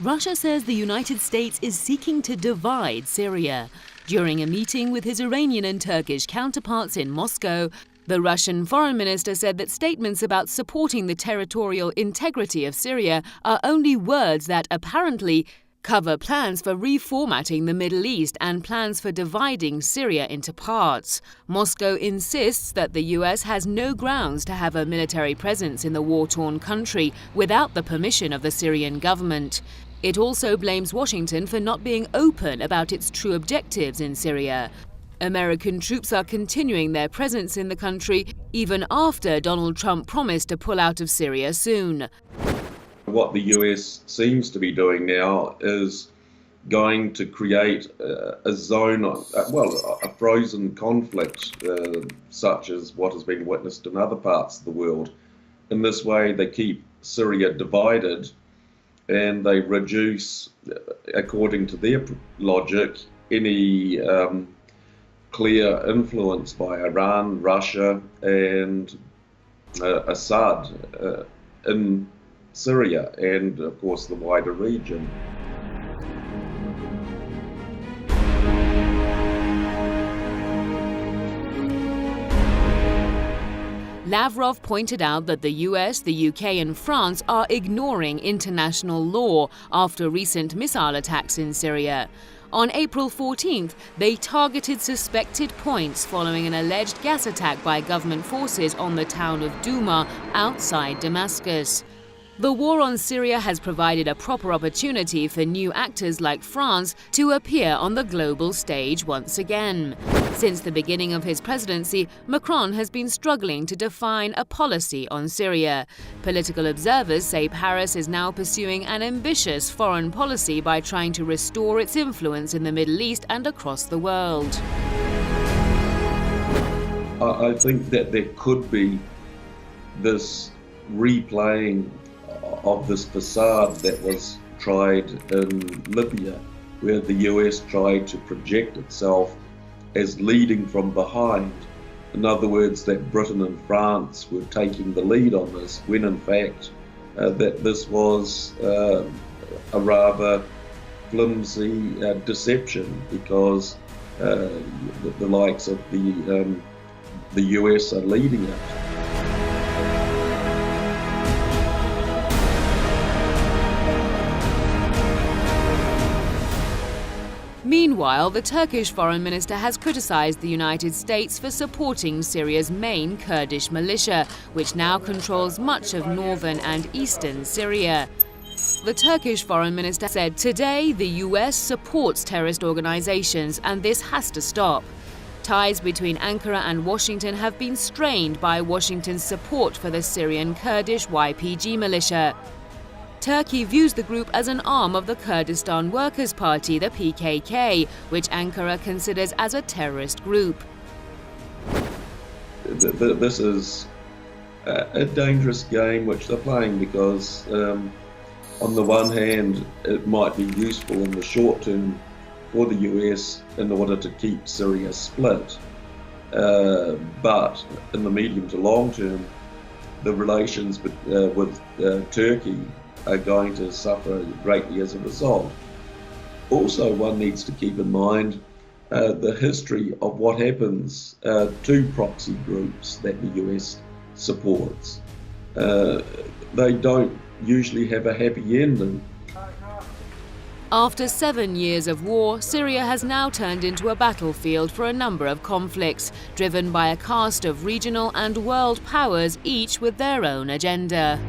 Russia says the United States is seeking to divide Syria. During a meeting with his Iranian and Turkish counterparts in Moscow, the Russian foreign minister said that statements about supporting the territorial integrity of Syria are only words that apparently cover plans for reformatting the Middle East and plans for dividing Syria into parts. Moscow insists that the US has no grounds to have a military presence in the war-torn country without the permission of the Syrian government. It also blames Washington for not being open about its true objectives in Syria. American troops are continuing their presence in the country even after Donald Trump promised to pull out of Syria soon. What the US seems to be doing now is going to create a zone, a frozen conflict, such as what has been witnessed in other parts of the world. In this way, they keep Syria divided and they reduce, according to their logic, any clear influence by Iran, Russia, and Assad in Syria and, of course, the wider region. Lavrov pointed out that the US, the UK and France are ignoring international law after recent missile attacks in Syria. On April 14th, they targeted suspected points following an alleged gas attack by government forces on the town of Douma outside Damascus. The war on Syria has provided a proper opportunity for new actors like France to appear on the global stage once again. Since the beginning of his presidency, Macron has been struggling to define a policy on Syria. Political observers say Paris is now pursuing an ambitious foreign policy by trying to restore its influence in the Middle East and across the world. I think that there could be this replaying of this facade that was tried in Libya, where the US tried to project itself as leading from behind. In other words, that Britain and France were taking the lead on this, when in fact that this was a rather flimsy deception, because the likes of the US are leading it. Meanwhile, the Turkish foreign minister has criticized the United States for supporting Syria's main Kurdish militia, which now controls much of northern and eastern Syria. The Turkish foreign minister said today the US supports terrorist organizations and this has to stop. Ties between Ankara and Washington have been strained by Washington's support for the Syrian Kurdish YPG militia. Turkey views the group as an arm of the Kurdistan Workers' Party, the PKK, which Ankara considers as a terrorist group. This is a dangerous game which they're playing because, on the one hand, it might be useful in the short term for the US in order to keep Syria split, but in the medium to long term, the relations with Turkey are going to suffer greatly as a result. Also, one needs to keep in mind the history of what happens to proxy groups that the US supports. They don't usually have a happy ending. After 7 years of war, Syria has now turned into a battlefield for a number of conflicts, driven by a cast of regional and world powers, each with their own agenda.